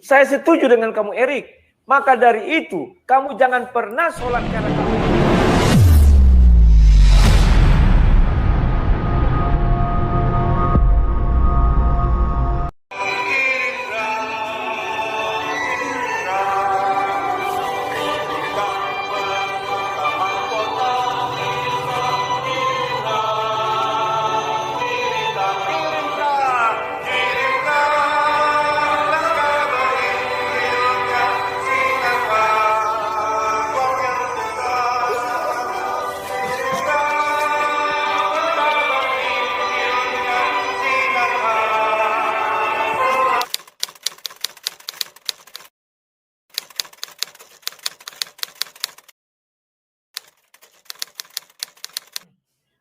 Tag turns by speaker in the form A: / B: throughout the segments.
A: Saya setuju dengan kamu, Erik. Maka dari itu, kamu jangan pernah sholat karena kamu.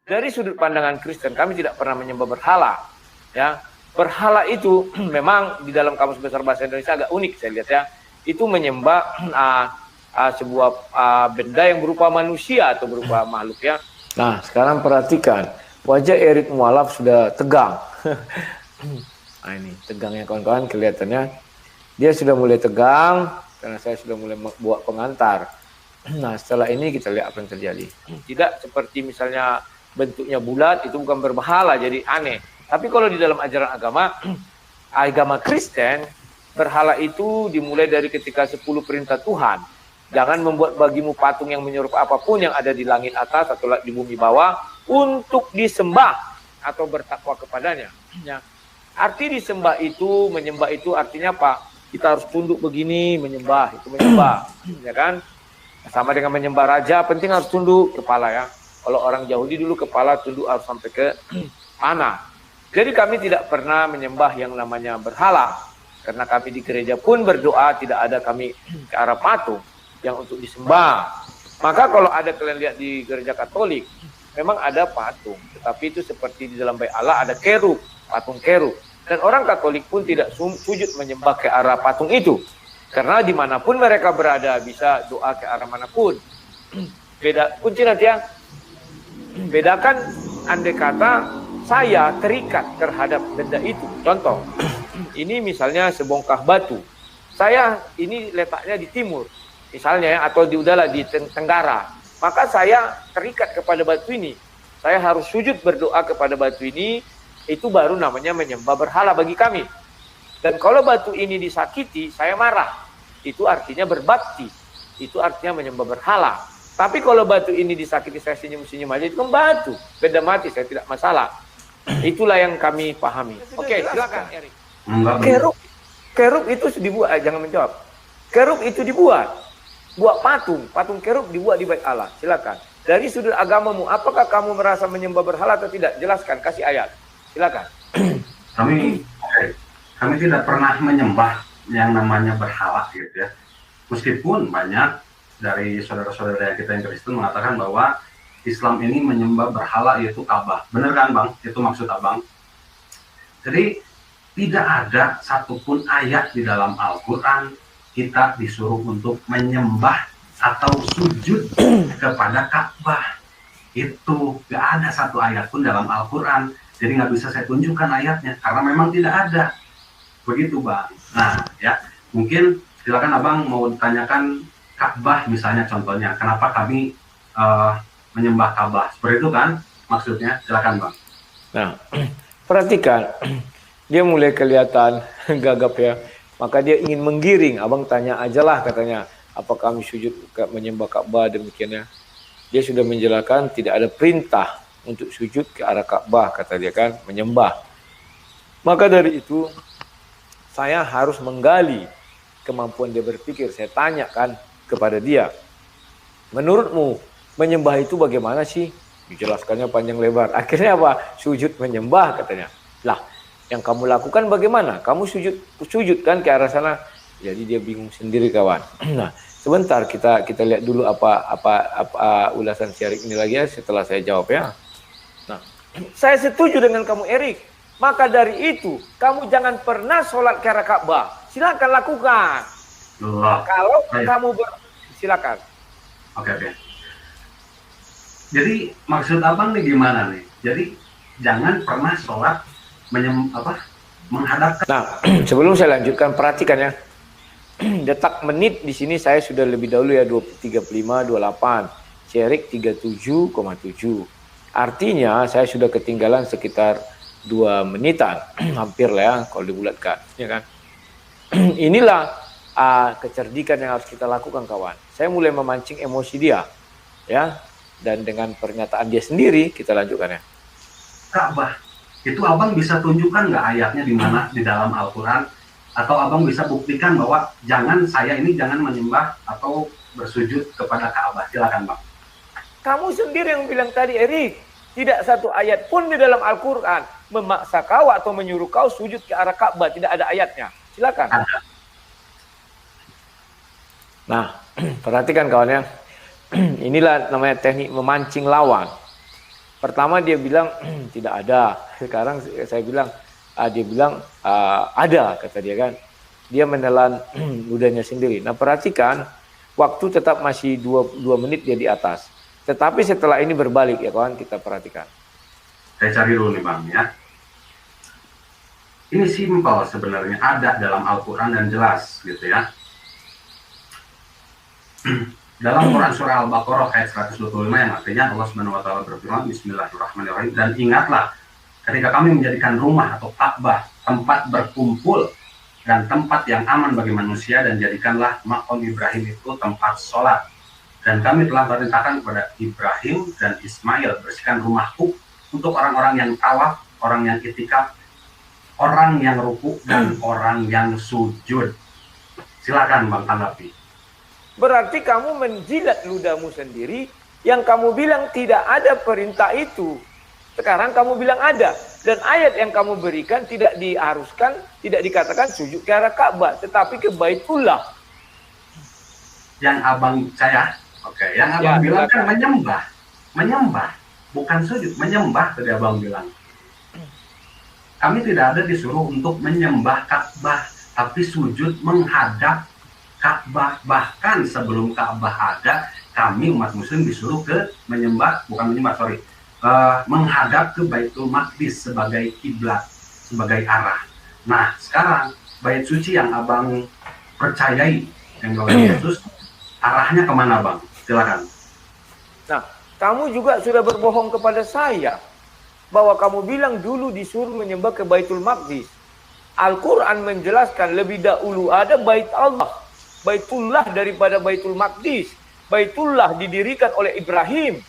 A: Dari sudut pandangan Kristen, kami tidak pernah menyembah berhala. Ya, berhala itu memang di dalam Kamus Besar Bahasa Indonesia agak unik saya lihat ya. Itu menyembah sebuah benda yang berupa manusia atau berupa makhluk ya. Nah, sekarang perhatikan wajah Erik Mualaf sudah tegang. Nah, ini tegangnya kawan-kawan kelihatannya. Dia sudah mulai tegang karena saya sudah mulai buat pengantar. Nah, setelah ini kita lihat apa yang terjadi. Tidak seperti misalnya bentuknya bulat, itu bukan berhala, jadi aneh. Tapi kalau di dalam ajaran agama Kristen, berhala itu dimulai dari ketika 10 perintah Tuhan. Jangan membuat bagimu patung yang menyerupai apapun yang ada di langit atas atau di bumi bawah untuk disembah atau bertakwa kepadanya. Ya. Arti disembah itu, menyembah itu artinya apa? Kita harus tunduk begini, menyembah, itu menyembah. Ya kan? Sama dengan menyembah raja, penting harus tunduk kepala ya. Kalau orang Yahudi dulu kepala tunduk harus sampai ke tanah. Jadi kami tidak pernah menyembah yang namanya berhala. Karena kami di gereja pun berdoa tidak ada kami ke arah patung yang untuk disembah. Maka kalau ada kalian lihat di gereja Katolik, memang ada patung. Tetapi itu seperti di dalam bait Allah ada kerub, patung kerub. Dan orang Katolik pun tidak sujud menyembah ke arah patung itu. Karena dimanapun mereka berada bisa doa ke arah manapun. Beda kunci nanti ya. Bedakan andai kata saya terikat terhadap benda itu. Contoh, ini misalnya sebongkah batu. Saya ini letaknya di timur, misalnya ya, atau di udara di tenggara. Maka saya terikat kepada batu ini. Saya harus sujud berdoa kepada batu ini. Itu baru namanya menyembah berhala bagi kami. Dan kalau batu ini disakiti, saya marah. Itu artinya berbakti. Itu artinya menyembah berhala. Tapi kalau batu ini disakiti, saya senyum-senyum aja, itu kan batu. Beda mati, saya tidak masalah. Itulah yang kami pahami. Oke, silakan Erik. Kerub itu dibuat, jangan menjawab. Kerub itu dibuat. Buat patung kerub dibuat di bait Allah. Silakan. Dari sudut agamamu, apakah kamu merasa menyembah berhala atau tidak? Jelaskan, kasih ayat. Silakan.
B: Kami tidak pernah menyembah yang namanya berhala gitu ya. Meskipun banyak dari saudara-saudara kita yang Kristen mengatakan bahwa Islam ini menyembah berhala yaitu Ka'bah. Benar kan Bang? Itu maksud Abang. Jadi tidak ada satupun ayat di dalam Al-Quran kita disuruh untuk menyembah atau sujud kepada Ka'bah. Itu gak ada satu ayat pun dalam Al-Quran. Jadi nggak bisa saya tunjukkan ayatnya karena memang tidak ada. Begitu Bang. Nah ya, mungkin silakan Abang mau tanyakan Ka'bah misalnya contohnya, kenapa kami menyembah Ka'bah, seperti itu kan maksudnya, silakan Bang.
A: Nah, perhatikan, dia mulai kelihatan gagap ya, maka dia ingin menggiring. Abang tanya aja lah katanya, apa kami sujud menyembah Ka'bah demikian ya. Dia sudah menjelaskan tidak ada perintah untuk sujud ke arah Ka'bah, kata dia kan, menyembah. Maka dari itu, saya harus menggali kemampuan dia berpikir. Saya tanyakan kepada dia, menurutmu menyembah itu bagaimana sih? Dijelaskannya panjang lebar. Akhirnya apa? Sujud menyembah katanya. Lah, yang kamu lakukan bagaimana? Kamu sujud kan ke arah sana. Jadi dia bingung sendiri kawan. Nah, sebentar kita lihat dulu apa ulasan Syarif ini lagi ya setelah saya jawab ya. Nah, saya setuju dengan kamu Erik. Maka dari itu, kamu jangan pernah sholat ke arah Ka'bah. Silakan lakukan. Kalau kamu silakan.
B: Oke. Jadi maksud Abang nih gimana nih? Jadi jangan pernah sholat menghadapkan.
A: Nah, sebelum saya lanjutkan perhatikan ya. detak menit di sini saya sudah lebih dahulu ya 35, 28. Syerik 37,7. Artinya saya sudah ketinggalan sekitar 2 menitan. Hampir lah ya kalau dibulatkan, ya kan? Inilah kecerdikan yang harus kita lakukan, kawan. Saya mulai memancing emosi dia, ya. Dan dengan pernyataan dia sendiri kita lanjutkan ya.
B: Ka'bah itu abang bisa tunjukkan nggak ayatnya di mana di dalam Al-Quran, atau abang bisa buktikan bahwa saya ini jangan menyembah atau bersujud kepada Ka'bah? Silakan bang.
A: Kamu sendiri yang bilang tadi, Erik, tidak satu ayat pun di dalam Al-Quran memaksa kau atau menyuruh kau sujud ke arah Ka'bah. Tidak ada ayatnya. Silakan.
B: Ada.
A: Nah, perhatikan kawan ya. Inilah namanya teknik memancing lawan. Pertama dia bilang tidak ada. Sekarang saya bilang, dia bilang ada, kata dia kan. Dia menelan ludahnya sendiri. Nah perhatikan, waktu tetap masih 2 menit dia di atas. Tetapi setelah ini berbalik ya kawan, kita perhatikan.
B: Saya cari dulu nih bang ya. Ini simpel sebenarnya, ada dalam Al-Quran dan jelas gitu ya. Dalam Quran surah Al-Baqarah ayat 125 yang artinya Allah Subhanahu wa taala berfirman, Bismillahirrahmanirrahim, dan ingatlah ketika kami menjadikan rumah atau Ka'bah tempat berkumpul dan tempat yang aman bagi manusia, dan jadikanlah maqam Ibrahim itu tempat sholat, dan kami telah merintahkan kepada Ibrahim dan Ismail, bersihkan rumahku untuk orang-orang yang tawaf, orang yang itikaf, orang yang ruku, dan orang yang sujud. Silakan bang tanggapi.
A: Berarti kamu menjilat ludahmu sendiri yang kamu bilang tidak ada perintah itu. Sekarang kamu bilang ada. Dan ayat yang kamu berikan tidak diharuskan, tidak dikatakan sujud ke arah Ka'bah, tetapi ke Baitullah.
B: Yang abang yang abang bilang kan menyembah, bukan sujud, menyembah tadi abang bilang. Kami tidak ada disuruh untuk menyembah Ka'bah, tapi sujud menghadap Ka'bah. Bahkan sebelum Ka'bah ada, kami umat muslim disuruh menghadap ke Baitul Maqdis sebagai kiblat, sebagai arah. Nah sekarang bait suci yang abang percayai, yang bawah Yesus, arahnya kemana bang? Silakan.
A: Nah kamu juga sudah berbohong kepada saya bahwa kamu bilang dulu disuruh menyembah ke Baitul Maqdis. Al-Quran menjelaskan lebih dahulu ada Bait Allah, Baitullah daripada Baitul Maqdis. Baitullah didirikan oleh Ibrahim,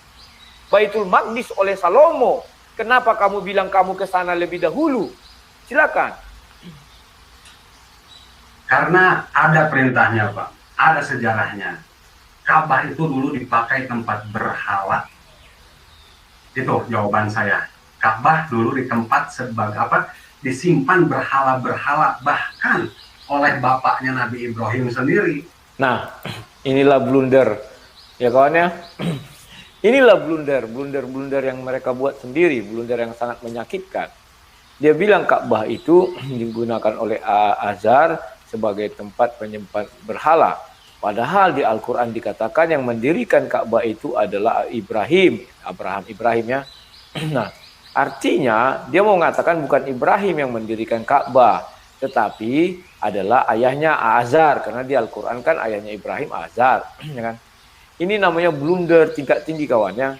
A: Baitul Maqdis oleh Salomo. Kenapa kamu bilang kamu ke sana lebih dahulu? Silakan.
B: Karena ada perintahnya Pak, ada sejarahnya. Ka'bah itu dulu dipakai tempat berhala. Itu jawaban saya. Ka'bah dulu di tempat sebagai disimpan berhala-berhala, bahkan oleh bapaknya Nabi Ibrahim sendiri.
A: Nah, inilah blunder, ya kawan ya. Inilah blunder yang mereka buat sendiri, blunder yang sangat menyakitkan. Dia bilang Ka'bah itu digunakan oleh Azhar sebagai tempat penyembah berhala. Padahal di Al-Quran dikatakan yang mendirikan Ka'bah itu adalah Ibrahim ya. Nah, artinya dia mau mengatakan bukan Ibrahim yang mendirikan Ka'bah, tetapi adalah ayahnya Azhar, karena di Al-Quran kan ayahnya Ibrahim Azhar, ya kan? Ini namanya blunder tingkat tinggi kawannya.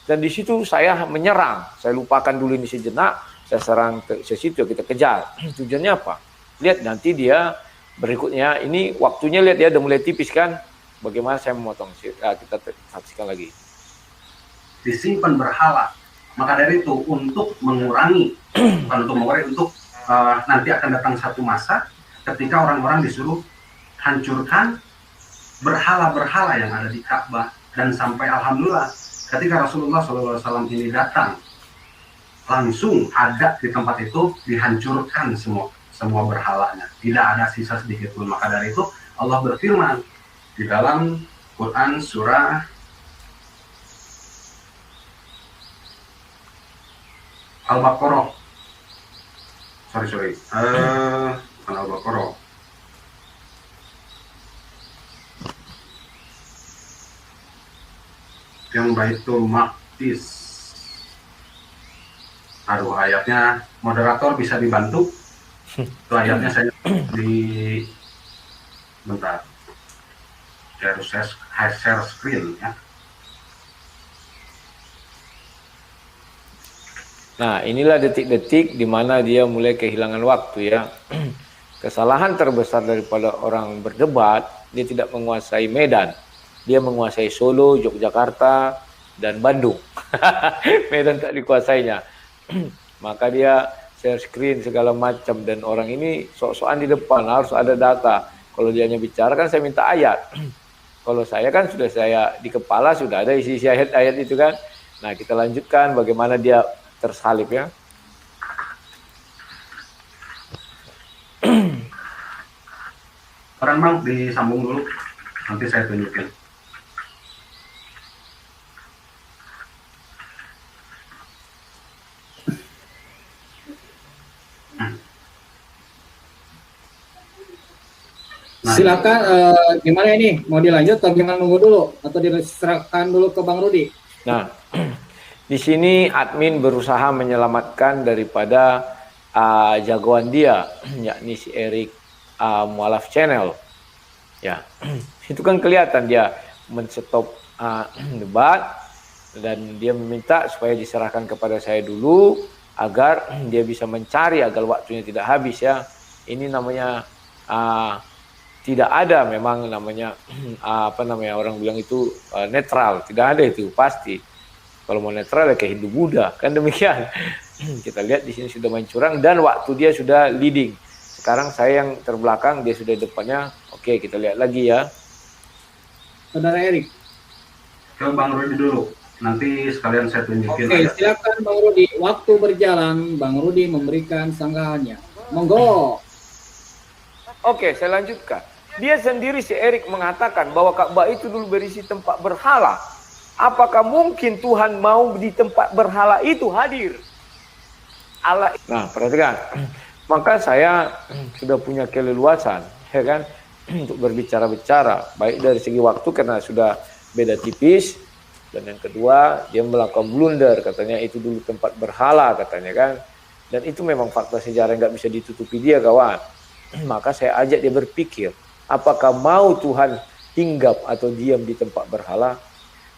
A: Dan di situ saya menyerang, saya lupakan dulu ini sejenak, saya serang ke situ, kita kejar. Tujuannya apa? Lihat nanti dia berikutnya, ini waktunya lihat ya, udah mulai tipis kan? Bagaimana saya memotong? Kita saksikan lagi.
B: Disimpan berhala. Maka dari itu untuk mengurangi, untuk nanti akan datang satu masa ketika orang-orang disuruh hancurkan berhala-berhala yang ada di Ka'bah. Dan sampai alhamdulillah ketika Rasulullah SAW ini datang, langsung ada di tempat itu dihancurkan semua berhalanya, tidak ada sisa sedikit pun. Maka dari itu Allah berfirman di dalam Quran surah Al-Baqarah, Al-Baqarah yang Baitul Maqdis. Aduh, ayatnya moderator bisa dibantu. Itu ayatnya saya di Bentar, saya harus share screen ya.
A: Nah, inilah detik-detik di mana dia mulai kehilangan waktu ya. Kesalahan terbesar daripada orang berdebat, dia tidak menguasai Medan. Dia menguasai Solo, Yogyakarta, dan Bandung. Medan tak dikuasainya. Maka dia share screen segala macam, dan orang ini sok-sokan di depan, harus ada data. Kalau dia hanya bicara kan saya minta ayat. Kalau saya kan sudah saya di kepala sudah ada isi ayat-ayat itu kan. Nah, kita lanjutkan bagaimana dia tersalib ya.
B: Orang Bang disambung dulu, nanti saya tunjukin.
C: Nah, silakan gimana ini? Mau dilanjut atau gimana, nunggu dulu atau diserahkan dulu ke Bang Rudi?
A: Nah, di sini admin berusaha menyelamatkan daripada jagoan dia, yakni si Erik Mualaf Channel. Ya, itu kan kelihatan dia menstop debat dan dia meminta supaya diserahkan kepada saya dulu agar dia bisa mencari agar waktunya tidak habis ya. Ini namanya tidak ada memang namanya apa namanya orang bilang itu netral, tidak ada itu pasti. Kalau mau netral ya kayak Hindu Buddha kan demikian. Kita lihat di sini sudah main curang dan waktu dia sudah leading. Sekarang saya yang terbelakang, dia sudah depannya. Oke, kita lihat lagi ya.
C: Saudara Erik.
B: Ke Bang Rudi dulu, nanti sekalian saya tunjukin.
C: Oke, silakan Bang Rudi. Waktu berjalan, Bang Rudi memberikan sanggahannya. Monggo.
A: Oke, saya lanjutkan. Dia sendiri si Erik mengatakan bahwa Ka'bah itu dulu berisi tempat berhala. Apakah mungkin Tuhan mau di tempat berhala itu hadir? Allah. Nah, perhatikan. Maka saya sudah punya keleluasan, ya kan, untuk berbicara-bicara. Baik dari segi waktu karena sudah beda tipis, dan yang kedua dia melakukan blunder, katanya itu dulu tempat berhala, katanya kan. Dan itu memang fakta sejarah yang nggak bisa ditutupi dia, kawan. Maka saya ajak dia berpikir, apakah mau Tuhan hinggap atau diam di tempat berhala?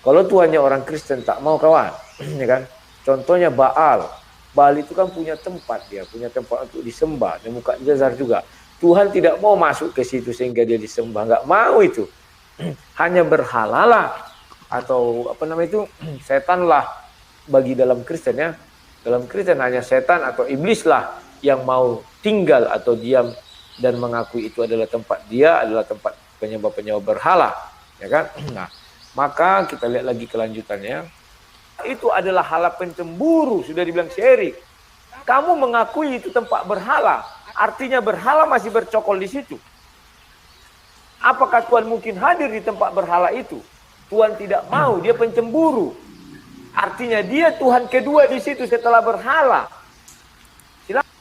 A: Kalau Tuhannya orang Kristen tak mau, kawan, ya kan? Contohnya Baal. Baal itu kan punya tempat, dia punya tempat untuk disembah, dan muka Jazar juga. Tuhan tidak mau masuk ke situ sehingga dia disembah, nggak mau itu. Hanya berhalalah atau apa namanya itu setan lah bagi dalam Kristen ya. Dalam Kristen hanya setan atau iblis lah yang mau tinggal atau diam dan mengakui itu adalah tempat dia, adalah tempat penyembah-penyembah berhala, ya kan? Nah, maka kita lihat lagi kelanjutannya. Itu adalah hala pencemburu, sudah dibilang si Erik. Kamu mengakui itu tempat berhala, artinya berhala masih bercokol di situ. Apakah Tuhan mungkin hadir di tempat berhala itu? Tuhan tidak mau, dia pencemburu. Artinya dia Tuhan kedua di situ setelah berhala.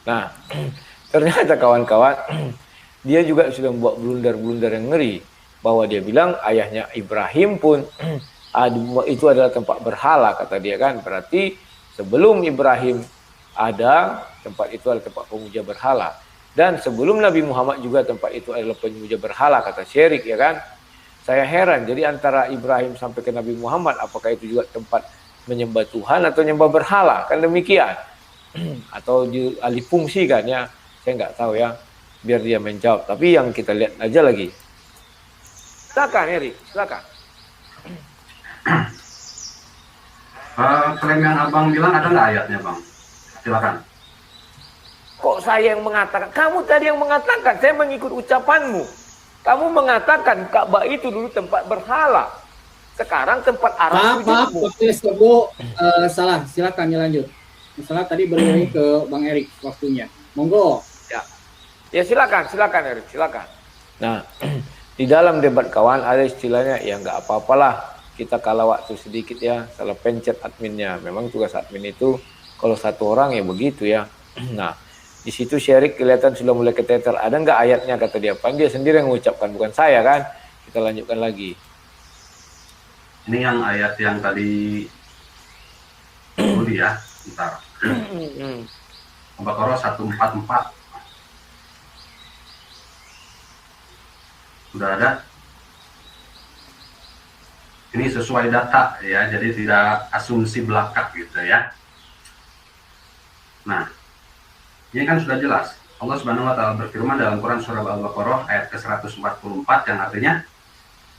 A: Nah, ternyata kawan-kawan, dia juga sudah membuat blunder-blunder yang ngeri. Bahwa dia bilang ayahnya Ibrahim pun itu adalah tempat berhala, kata dia kan. Berarti sebelum Ibrahim ada, tempat itu adalah tempat pemuja berhala. Dan sebelum Nabi Muhammad juga tempat itu adalah pemuja berhala, kata Syerik, ya kan. Saya heran, jadi antara Ibrahim sampai ke Nabi Muhammad, apakah itu juga tempat menyembah Tuhan atau menyembah berhala? Kan demikian. Atau dialih fungsikan ya, saya nggak tahu ya, biar dia menjawab. Tapi yang kita lihat aja lagi. Silakan Erik, silakan.
B: Klaim yang abang bilang ada nggak ayatnya, Bang? Silakan.
A: Kok saya yang mengatakan? Kamu tadi yang mengatakan, saya mengikut ucapanmu. Kamu mengatakan Ka'bah itu dulu tempat berhala. Sekarang tempat arah
C: Maaf, Bu, salah. Silakan lanjut. Masalah tadi beri ke Bang Erik waktunya. Monggo.
A: Ya silakan Erik, silakan. Nah, di dalam debat kawan ada istilahnya, ya nggak apa-apalah. Kita kalah waktu sedikit ya, salah pencet adminnya. Memang tugas admin itu kalau satu orang ya begitu ya. Nah, di situ Syerik kelihatan sudah mulai keteter. Ada nggak ayatnya, kata dia. Pan dia sendiri yang mengucapkan, bukan saya kan. Kita lanjutkan lagi.
B: Ini yang ayat yang tadi dulu ya, bentar. Al-Baqarah 144. Sudah ada? Ini sesuai data ya, jadi tidak asumsi belaka gitu ya. Nah, ini kan sudah jelas. Allah Subhanahu wa taala berfirman dalam Quran surah Al-Baqarah ayat ke-144 yang artinya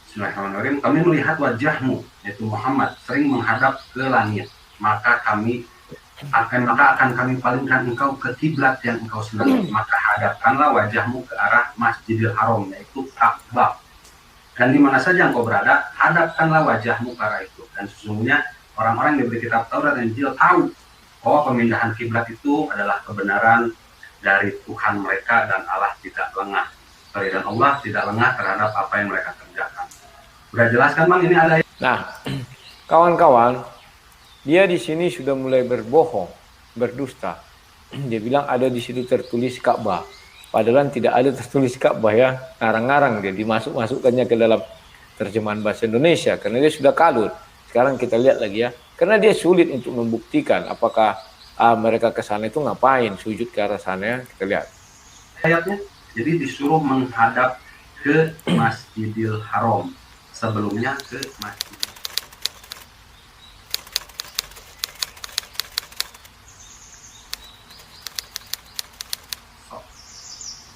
B: Bismillahirrahmanirrahim, kami melihat wajahmu yaitu Muhammad sering menghadap ke langit, maka akan kami palingkan engkau ke kiblat yang engkau senangi, maka hadapkanlah wajahmu ke arah Masjidil Haram yaitu Ka'bah. Dan di mana saja engkau berada, hadapkanlah wajahmu ke arah itu. Dan sesungguhnya orang-orang yang diberi kitab Taurat dan Injil tahu bahwa pemindahan kiblat itu adalah kebenaran dari Tuhan mereka dan Allah tidak lengah. Dan Allah tidak lengah terhadap apa yang mereka kerjakan. Sudah jelas kan Bang, ini ada.
A: Nah, kawan-kawan, dia di sini sudah mulai berbohong, berdusta. Dia bilang ada di situ tertulis Ka'bah. Padahal tidak ada tertulis Ka'bah ya, ngarang-ngarang dia dimasukkannya ke dalam terjemahan bahasa Indonesia karena dia sudah kalut. Sekarang kita lihat lagi ya, karena dia sulit untuk membuktikan apakah mereka ke sana itu ngapain, sujud ke arah sana, kita lihat.
B: Ayatnya, jadi disuruh menghadap ke Masjidil Haram, sebelumnya ke Masjid.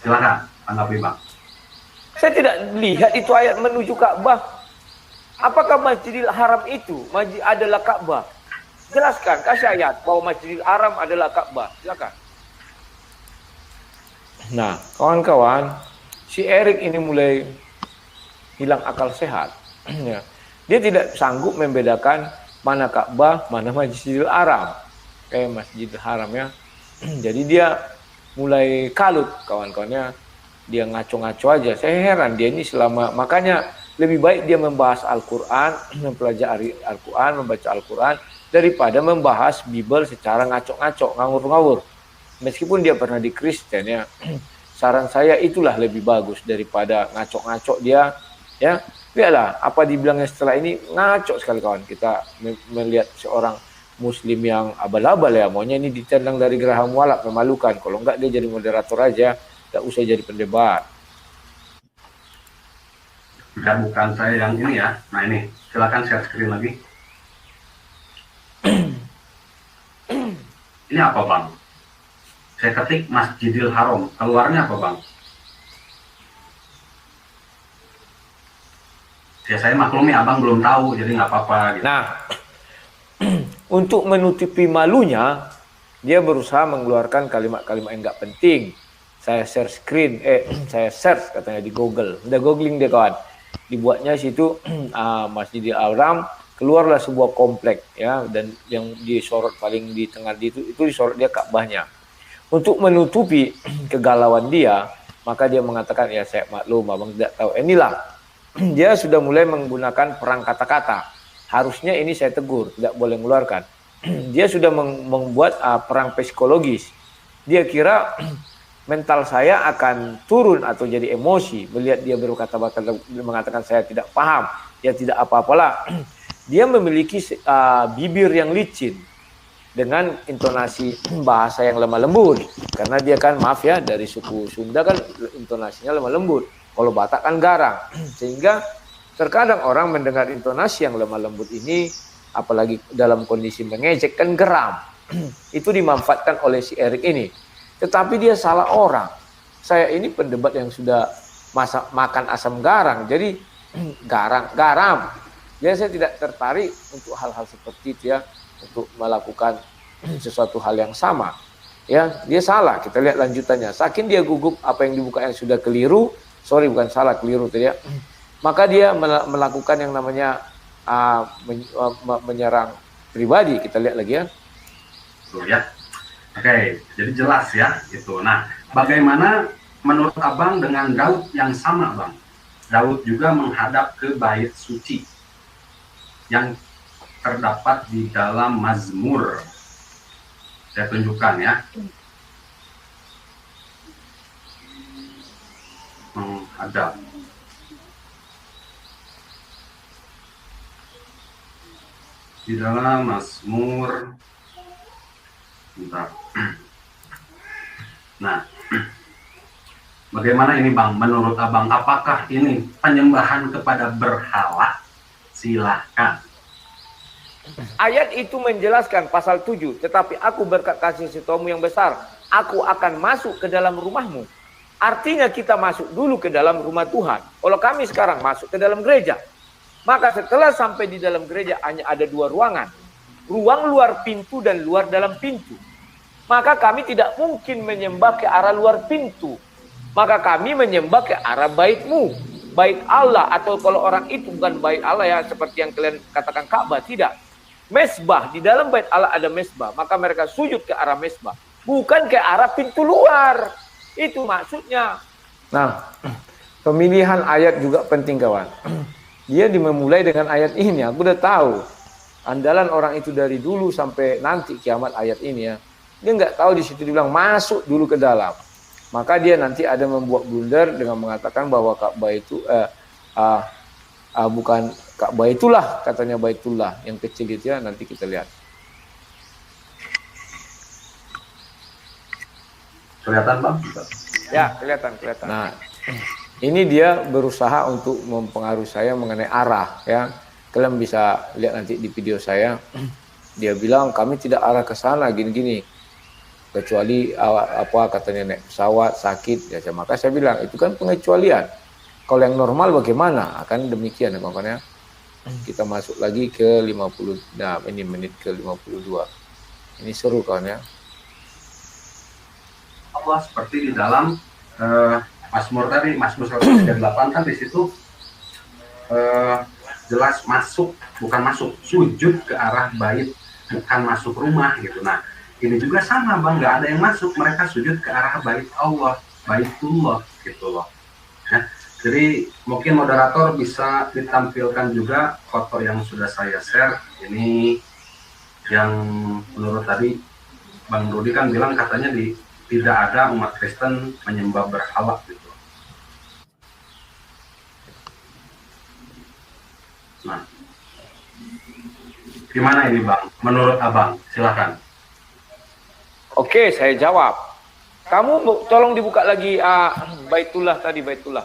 B: Silakan, tanggapi Bang.
A: Saya tidak lihat itu ayat menuju Ka'bah. Apakah Masjidil Haram itu adalah Ka'bah? Jelaskan, kasih ayat bahwa Masjidil Haram adalah Ka'bah. Silakan. Nah, kawan-kawan, si Erik ini mulai hilang akal sehat. Dia tidak sanggup membedakan mana Ka'bah, mana Masjidil Haram. Kayak Masjidil Haram ya. Jadi dia mulai kalut kawan-kawannya. Dia ngaco-ngaco aja. Saya heran dia ini makanya lebih baik dia membahas Al-Quran, mempelajari Al-Quran, membaca Al-Quran, daripada membahas Bible secara ngaco-ngaco, ngawur-ngawur. Meskipun dia pernah di Kristen ya, saran saya itulah lebih bagus daripada ngaco-ngaco dia. Ya, lihatlah apa dibilangnya setelah ini, ngaco sekali kawan. Kita melihat seorang Muslim yang abal-abal ya, maunya ini ditendang dari gerah mualaf, memalukan. Kalau enggak dia jadi moderator aja, enggak usah jadi pendebat.
B: Bukan saya yang ini ya. Nah ini, silakan share screen lagi. Ini apa Bang? Saya ketik Masjidil Haram, keluarnya apa Bang? Ya saya maklumi Abang belum tahu, jadi nggak apa-apa gitu.
A: Nah, untuk menutupi malunya, dia berusaha mengeluarkan kalimat-kalimat yang nggak penting. Saya share screen, saya search katanya di Google. Udah googling dia kawan. Dibuatnya situ Masjidil Haram, keluarlah sebuah komplek ya, dan yang disorot paling di tengah itu disorot dia Ka'bahnya. Untuk menutupi kegalauan dia, maka dia mengatakan ya saya maklum Abang tidak tahu. Inilah dia sudah mulai menggunakan perang kata-kata. Harusnya ini saya tegur, tidak boleh mengeluarkan. Dia sudah membuat perang psikologis. Dia kira mental saya akan turun atau jadi emosi melihat dia berkata-kata mengatakan saya tidak paham, ya tidak apa-apalah. Dia memiliki bibir yang licin dengan intonasi bahasa yang lemah lembut, karena dia kan maaf ya dari suku Sunda kan intonasinya lemah lembut, kalau Batak kan garang, sehingga terkadang orang mendengar intonasi yang lemah lembut ini, apalagi dalam kondisi mengejek kan geram. Itu dimanfaatkan oleh si Erik ini. Tetapi dia salah orang. Saya ini pendebat yang sudah makan asam garang, jadi garam. Jadi saya tidak tertarik untuk hal-hal seperti itu ya, untuk melakukan sesuatu hal yang sama. Ya, dia salah. Kita lihat lanjutannya. Saking dia gugup apa yang dibuka yang sudah keliru, bukan salah, keliru tadi ya. Maka dia melakukan yang namanya menyerang pribadi. Kita lihat lagi ya.
B: Tuh ya. Oke, jadi jelas ya itu. Nah, bagaimana menurut Abang dengan Daud yang sama Bang? Daud juga menghadap ke bait suci yang terdapat di dalam Mazmur. Saya tunjukkan ya. Menghadap. Di dalam Mazmur. Bentar. Nah, Bagaimana ini Bang, menurut Abang, apakah ini penyembahan kepada berhala? Silahkan.
A: Ayat itu menjelaskan pasal 7, tetapi aku berkat kasih setomu yang besar, aku akan masuk ke dalam rumahmu. Artinya kita masuk dulu ke dalam rumah Tuhan. Kalau kami sekarang masuk ke dalam gereja, maka setelah sampai di dalam gereja hanya ada 2 ruangan. Ruang luar pintu dan luar dalam pintu. Maka kami tidak mungkin menyembah ke arah luar pintu. Maka kami menyembah ke arah baitmu, bait Allah, atau kalau orang itu bukan bait Allah ya, seperti yang kalian katakan Ka'bah, tidak. Mesbah, di dalam bait Allah ada mesbah, maka mereka sujud ke arah mesbah, bukan ke arah pintu luar. Itu maksudnya. Nah, pemilihan ayat juga penting kawan. Dia dimulai dengan ayat ini, aku udah tahu. Andalan orang itu dari dulu sampai nanti kiamat ayat ini ya. Dia nggak tahu di situ dibilang masuk dulu ke dalam. Maka dia nanti ada membuat blunder dengan mengatakan bahwa Ka'bah itu bukan Ka'bah itulah, katanya Baitullah yang kecil itu ya, nanti kita lihat.
B: Kelihatan Bang?
A: Ya, kelihatan. Nah, ini dia berusaha untuk mempengaruhi saya mengenai arah ya. Kalian bisa lihat nanti di video saya. Dia bilang kami tidak arah ke sana gini-gini. Kecuali apa katanya naik pesawat sakit ya, maka saya bilang itu kan pengecualian. Kalau yang normal bagaimana? Akan demikian ya kawan-kawan ya. Kita masuk lagi ke 50, nah ini menit ke 52. Ini seru kawan ya.
B: Allah seperti di dalam Mazmur tadi, Mazmur 138 kan di situ jelas masuk, bukan masuk, sujud ke arah bait, bukan masuk rumah gitu. Nah, ini juga sama Bang, nggak ada yang masuk, mereka sujud ke arah bait Allah, Baitullah gitu loh. Ya. Jadi mungkin moderator bisa ditampilkan juga foto yang sudah saya share. Ini yang menurut tadi Bang Rudi kan bilang katanya tidak ada umat Kristen menyembah berhala gitu. Nah, gimana ini Bang? Menurut Abang, silakan.
A: Oke, saya jawab. Kamu tolong dibuka lagi Baitullah tadi, Baitullah.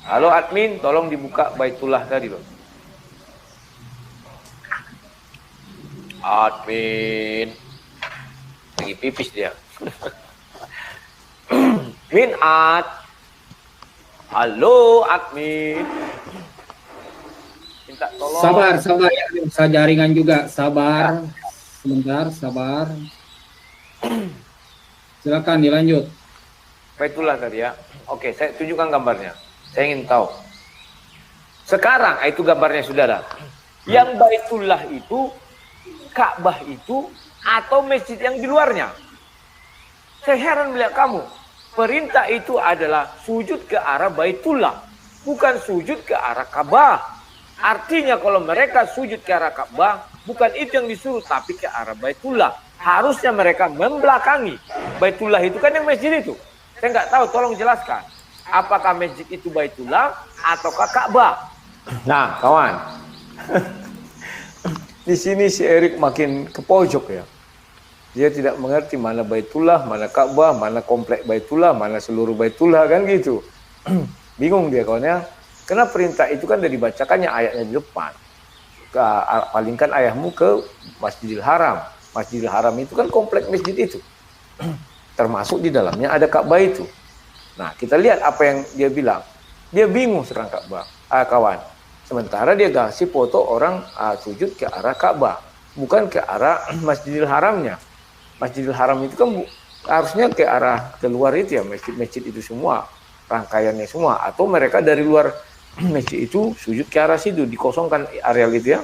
A: Halo admin, tolong dibuka Baitullah tadi loh. Admin. Lagi pipis dia. Minat. Halo admin. Minta tolong.
C: Sabar ya, bisa jaringan juga. Sabar. Sebentar, sabar. Silakan dilanjut.
A: Baitullah tadi ya. Oke, saya tunjukkan gambarnya. Saya ingin tahu. Sekarang itu gambarnya saudara. Yang Baitullah itu, Ka'bah itu, atau masjid yang di luarnya. Saya heran melihat kamu. Perintah itu adalah sujud ke arah Baitullah, bukan sujud ke arah Ka'bah. Artinya kalau mereka sujud ke arah Ka'bah, bukan itu yang disuruh, tapi ke arah Baitullah. Harusnya mereka membelakangi. Baitullah itu kan yang masjid itu. Saya nggak tahu, tolong jelaskan. Apakah masjid itu Baitullah ataukah Ka'bah? Nah, kawan. Di sini si Erik makin ke pojok ya. Dia tidak mengerti mana Baitullah, mana Ka'bah, mana komplek Baitullah, mana seluruh Baitullah kan gitu. Bingung dia kawan ya. Karena perintah itu kan dari bacakannya ayatnya di depan. Palingkan ayahmu ke Masjidil Haram. Masjidil Haram itu kan komplek masjid itu. Termasuk di dalamnya ada Ka'bah itu. Nah, kita lihat apa yang dia bilang. Dia bingung serang Ka'bah, kawan. Sementara dia kasih foto orang sujud ke arah Ka'bah, bukan ke arah Masjidil Haramnya. Masjidil Haram itu kan harusnya ke arah keluar itu ya, masjid-masjid itu semua, rangkaiannya semua. Atau mereka dari luar masjid itu sujud ke arah situ, dikosongkan areal itu ya.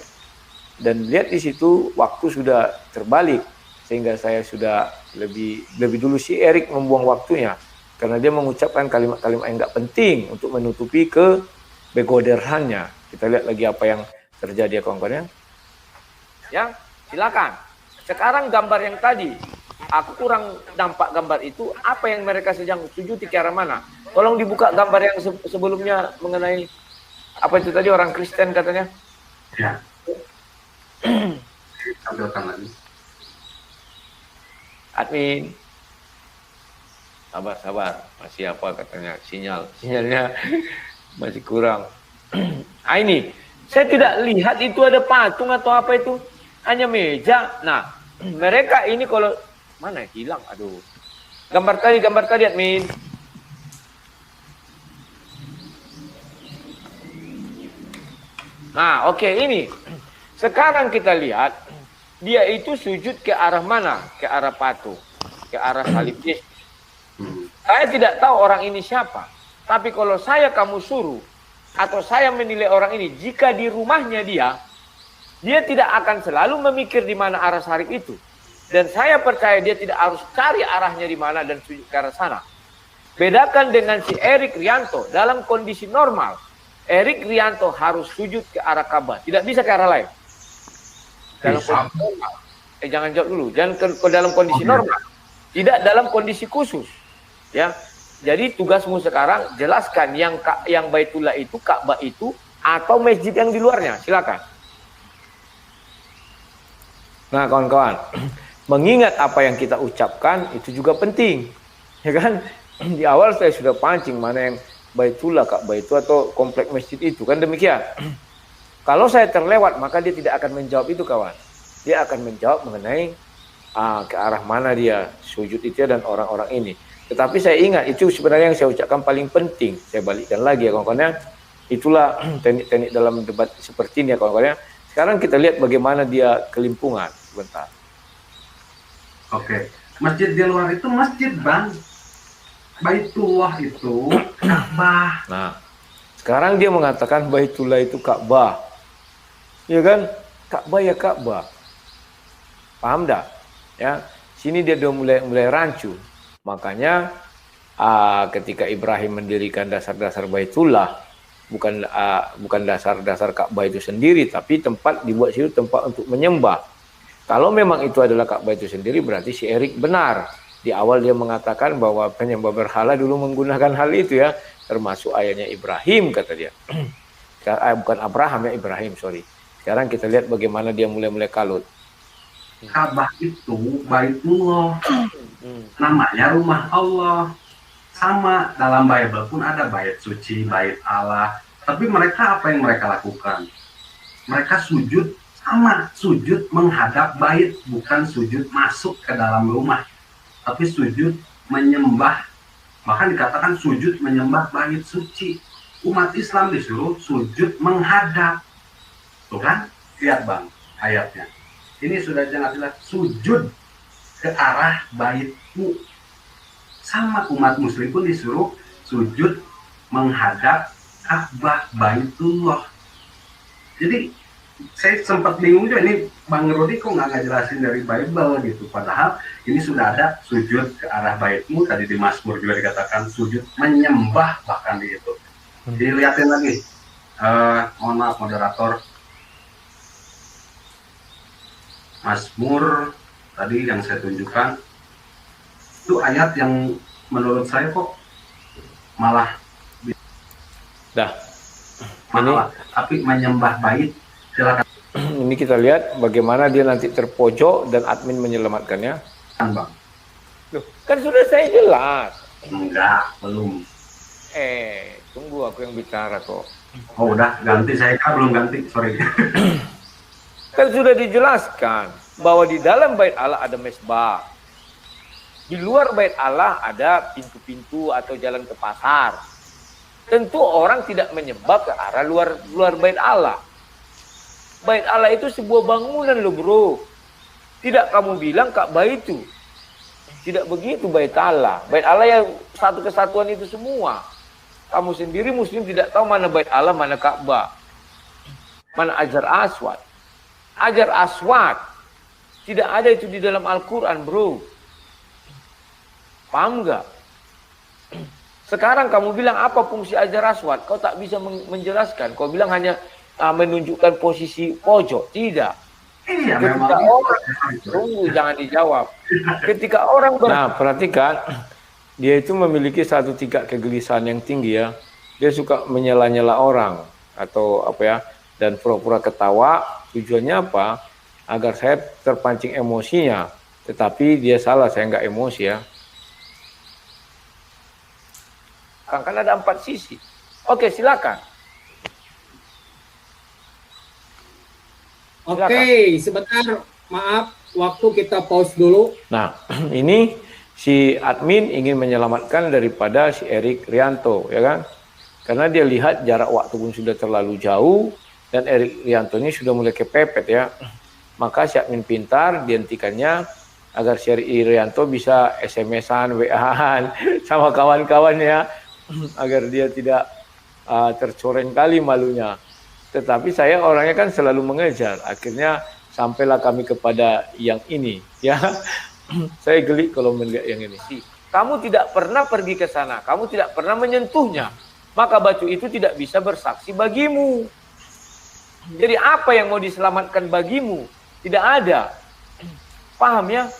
A: Dan lihat di situ waktu sudah terbalik, sehingga saya sudah lebih dulu si Erik membuang waktunya. Karena dia mengucapkan kalimat-kalimat yang nggak penting untuk menutupi kebegoderannya. Kita lihat lagi apa yang terjadi ya kawan-kawan ya. Ya, silakan. Sekarang gambar yang tadi, aku kurang nampak gambar itu. Apa yang mereka sedang sujud ke arah mana? Tolong dibuka gambar yang sebelumnya mengenai apa itu tadi, orang Kristen katanya.
B: Ya. Tampilkan lagi.
A: Admin. Sabar. Masih apa katanya? Sinyalnya masih kurang. Ini, saya tidak lihat itu ada patung atau apa itu. Hanya meja. Nah, mereka ini kalau mana hilang? Aduh. Gambar tadi admin. Nah, oke, ini. Sekarang kita lihat dia itu sujud ke arah mana? Ke arah patung, ke arah salib Yesus. Saya tidak tahu orang ini siapa. Tapi kalau kamu suruh atau saya menilai orang ini, jika di rumahnya dia tidak akan selalu memikir di mana arah salib itu. Dan saya percaya dia tidak harus cari arahnya di mana dan sujud ke arah sana. Bedakan dengan si Erik Rianto, dalam kondisi normal, Erik Rianto harus sujud ke arah Ka'bah, tidak bisa ke arah lain. Dalam kondisi normal. Jangan jawab dulu, jangan ke dalam kondisi normal. Tidak dalam kondisi khusus. Ya. Jadi tugasmu sekarang jelaskan yang Baitullah itu, Ka'bah itu, atau masjid yang di luarnya. Silakan. Nah, kawan-kawan, mengingat apa yang kita ucapkan itu juga penting, ya kan? Di awal saya sudah pancing mana yang Baitullah, Ka'bah itu atau komplek masjid itu, kan demikian. Kalau saya terlewat maka dia tidak akan menjawab itu, kawan. Dia akan menjawab mengenai ke arah mana dia sujud itu dan orang-orang ini. Tetapi saya ingat itu sebenarnya yang saya ucapkan paling penting. Saya balikkan lagi ya kawan-kawan ya. Itulah teknik-teknik dalam debat seperti ini ya kawan-kawan ya. Sekarang kita lihat bagaimana dia kelimpungan. Sebentar.
B: Oke, masjid di luar itu masjid, Bang. Baitullah itu Ka'bah.
A: Nah, sekarang dia mengatakan Baitullah itu Ka'bah. Ya kan? Ka'bah ya Ka'bah. Paham dah? Ya, sini dia udah mulai rancu. Makanya ketika Ibrahim mendirikan dasar-dasar Baitullah, bukan dasar-dasar Ka'bah itu sendiri, tapi tempat dibuat situ tempat untuk menyembah. Kalau memang itu adalah Ka'bah itu sendiri, berarti si Erik benar. Di awal dia mengatakan bahwa penyembah berhala dulu menggunakan hal itu ya, termasuk ayahnya Ibrahim kata dia. Bukan Abraham ya, Ibrahim, sorry. Sekarang kita lihat bagaimana dia mulai kalut.
B: Ka'bah itu Baitullah, namanya rumah Allah. Sama dalam Bible pun ada bait suci, bait Allah. Tapi mereka apa yang mereka lakukan? Mereka sujud, sama sujud menghadap bait, bukan sujud masuk ke dalam rumah, tapi sujud menyembah. Bahkan dikatakan sujud menyembah bait suci. Umat Islam disuruh sujud menghadap. Tuh kan? Lihat Bang ayatnya. Ini sudah jelas sujud ke arah baitmu. Sama umat muslim pun disuruh sujud menghadap Ka'bah, Baitullah. Jadi saya sempat bingung juga ini Bang Rodi kok nggak ngejelasin dari Bible gitu. Padahal ini sudah ada sujud ke arah baitmu, tadi di Mazmur juga dikatakan sujud menyembah bahkan di itu. Dilihatin lagi, mohon maaf moderator. Mazmur tadi yang saya tunjukkan itu ayat yang menurut saya kok malah tapi menyembah bait. Silakan.
A: Ini kita lihat bagaimana dia nanti terpojok dan admin menyelamatkannya.
B: Kan Bang?
A: Loh, kan sudah saya jelas.
B: Enggak, belum.
A: Tunggu aku yang bicara kok.
B: Oh udah ganti, saya kan belum ganti, sorry.
A: Kan sudah dijelaskan bahwa di dalam bait Allah ada mesbah. Di luar bait Allah ada pintu-pintu atau jalan ke pasar. Tentu orang tidak menyembah ke arah luar bait Allah. Bait Allah itu sebuah bangunan loh bro. Tidak kamu bilang Ka'bah itu. Tidak begitu bait Allah. Bait Allah yang satu kesatuan itu semua. Kamu sendiri muslim tidak tahu mana bait Allah, mana Ka'bah. Mana Hajar Aswad. Hajar Aswad. Tidak ada itu di dalam Al-Quran bro. Paham nggak? Sekarang kamu bilang apa fungsi Hajar Aswad? Kau tak bisa menjelaskan. Kau bilang hanya menunjukkan posisi pojok. Tidak.
B: Iya,
A: Ketika orang tunggu, jangan dijawab. Ketika orang nah perhatikan, dia itu memiliki satu tingkat kegelisahan yang tinggi ya. Dia suka menyela-nyela orang atau apa ya, dan pura-pura ketawa. Tujuannya apa? Agar saya terpancing emosinya. Tetapi dia salah, saya nggak emosi ya. belakang, kan ada 4 sisi. Oke, silakan.
C: Oke, sebentar, maaf, waktu kita pause dulu.
A: Nah, ini si admin ingin menyelamatkan daripada si Erik Rianto, ya kan? Karena dia lihat jarak waktu pun sudah terlalu jauh dan Erik Rianto ini sudah mulai kepepet ya. Maka si admin pintar dihentikannya agar si Erik Rianto bisa SMS-an, WA-an sama kawan-kawannya agar dia tidak tercoreng kali malunya. Tetapi saya orangnya kan selalu mengejar. Akhirnya sampailah kami kepada yang ini, ya. Saya geli kalau melihat yang ini. Kamu tidak pernah pergi ke sana, kamu tidak pernah menyentuhnya, maka batu itu tidak bisa bersaksi bagimu. Jadi apa yang mau diselamatkan bagimu? Tidak ada. Paham ya?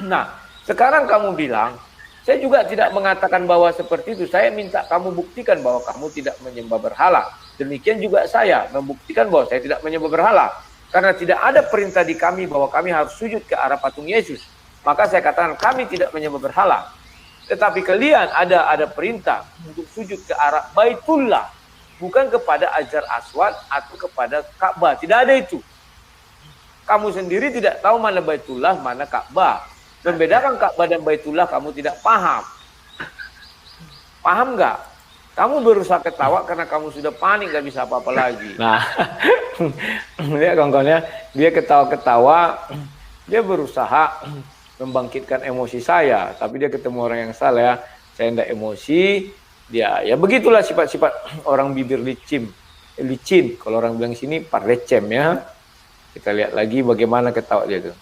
A: Nah, sekarang kamu bilang, saya juga tidak mengatakan bahwa seperti itu. Saya minta kamu buktikan bahwa kamu tidak menyembah berhala. Demikian juga saya membuktikan bahwa saya tidak menyembah berhala. Karena tidak ada perintah di kami bahwa kami harus sujud ke arah patung Yesus. Maka saya katakan kami tidak menyembah berhala. Tetapi kalian ada perintah untuk sujud ke arah Baitullah. Bukan kepada Hajar Aswad atau kepada Ka'bah. Tidak ada itu. Kamu sendiri tidak tahu mana Baitullah, mana Ka'bah. Membedakan Ka'bah dan Baitullah kamu tidak paham. Paham nggak? Kamu berusaha ketawa karena kamu sudah panik, nggak bisa apa-apa lagi. Nah, lihat kawan-kawannya, dia ketawa-ketawa, dia berusaha membangkitkan emosi saya, tapi dia ketemu orang yang salah ya. Saya tidak emosi, dia ya begitulah sifat-sifat orang bibir licin. Kalau orang bilang sini parlecem ya. Kita lihat lagi bagaimana ketawa dia tuh.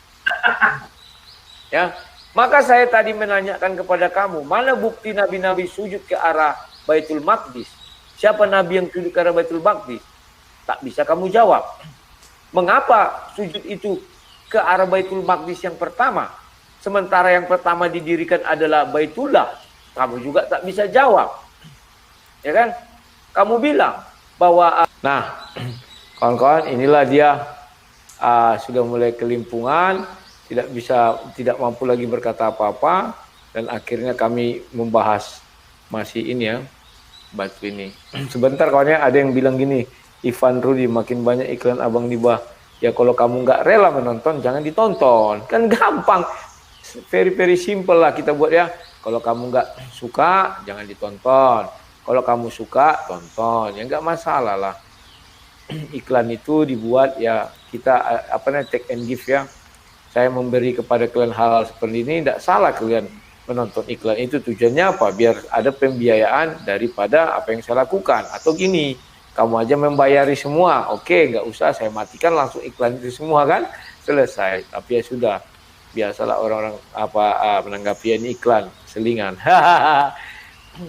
A: Ya, maka saya tadi menanyakan kepada kamu, mana bukti nabi-nabi sujud ke arah Baitul Maqdis? Siapa nabi yang sujud ke arah Baitul Maqdis? Tak bisa kamu jawab. Mengapa sujud itu ke arah Baitul Maqdis yang pertama? Sementara yang pertama didirikan adalah Baitullah. Kamu juga tak bisa jawab. Ya kan? Kamu bilang bahwa nah, kawan-kawan, inilah dia sudah mulai kelimpungan, tidak mampu lagi berkata apa-apa, dan akhirnya kami membahas masih ini ya, batu ini. Sebentar kawannya, ada yang bilang gini, Ivan Rudi, makin banyak iklan Abang Nibah. Ya kalau kamu nggak rela menonton, jangan ditonton. Kan gampang, very simple lah kita buat ya. Kalau kamu nggak suka, jangan ditonton. Kalau kamu suka, tonton. Ya nggak masalah lah. Iklan itu dibuat ya, kita take and give ya. Saya memberi kepada kalian hal seperti ini, tidak salah kalian menonton iklan itu. Tujuannya apa? Biar ada pembiayaan daripada apa yang saya lakukan. Atau gini, kamu aja membayari semua, oke, nggak usah saya matikan langsung iklan itu semua kan, selesai. Tapi ya sudah, biasalah orang-orang menanggapi ini iklan selingan.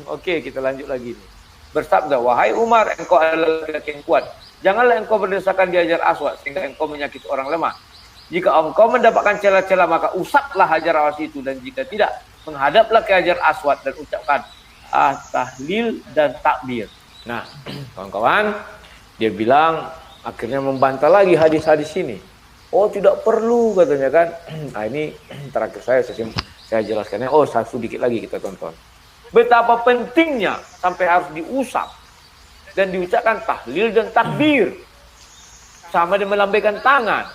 A: Oke, kita lanjut lagi nih. Bersabda, wahai Umar, engkau adalah laki yang kuat. Janganlah engkau berdasarkan di Hajar Aswad sehingga engkau menyakiti orang lemah. Jika engkau mendapatkan celah-celah, maka usaplah Hajar Aswad itu, dan jika tidak, menghadaplah ke Hajar Aswad dan ucapkan tahlil dan takbir. Nah, kawan-kawan, dia bilang akhirnya membantah lagi hadis-hadis ini. Oh, tidak perlu katanya kan. Nah, ini terakhir saya jelaskannya. Oh, satu dikit lagi kita tonton. Betapa pentingnya sampai harus diusap dan diucapkan tahlil dan takbir sama dengan melambaikan tangan.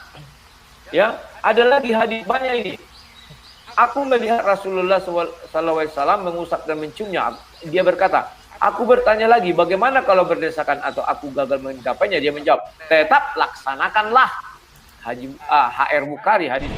A: Ya, ada lagi hadis banyak ini. Aku melihat Rasulullah SAW mengusap dan menciumnya. Dia berkata, aku bertanya lagi, bagaimana kalau berdasarkan atau aku gagal menggapainya? Dia menjawab, tetap laksanakanlah. HR Bukhari, hadis